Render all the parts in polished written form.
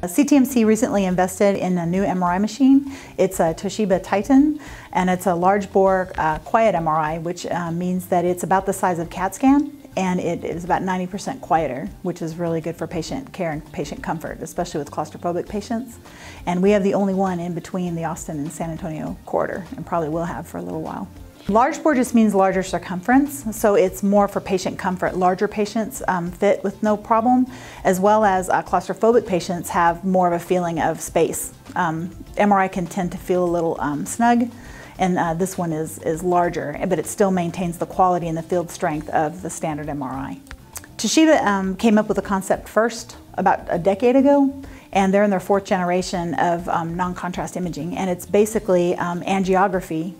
CTMC recently invested in a new MRI machine. It's a Toshiba Titan, and it's a large bore quiet MRI, which means that it's about the size of CAT scan, and it is about 90% quieter, which is really good for patient care and patient comfort, especially with claustrophobic patients. And we have the only one in between the Austin and San Antonio corridor, and probably will have for a little while. Large bore just means larger circumference, so it's more for patient comfort. Larger patients fit with no problem, as well as claustrophobic patients have more of a feeling of space. MRI can tend to feel a little snug, and this one is larger, but it still maintains the quality and the field strength of the standard MRI. Toshiba came up with the concept first about a decade ago, and they're in their 4th generation of non-contrast imaging, and it's basically angiography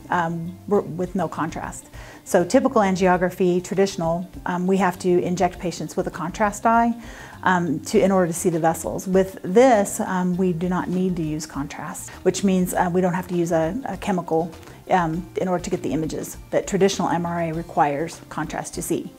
with no contrast. So typical angiography, traditional, we have to inject patients with a contrast dye in order to see the vessels. With this, we do not need to use contrast, which means we don't have to use a chemical in order to get the images that traditional MRI requires contrast to see.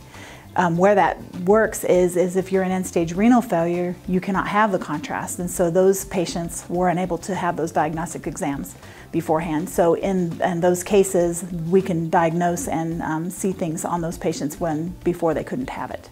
Where that works is if you're in end-stage renal failure, you cannot have the contrast, and so those patients were unable to have those diagnostic exams beforehand. So in those cases, we can diagnose and see things on those patients before they couldn't have it.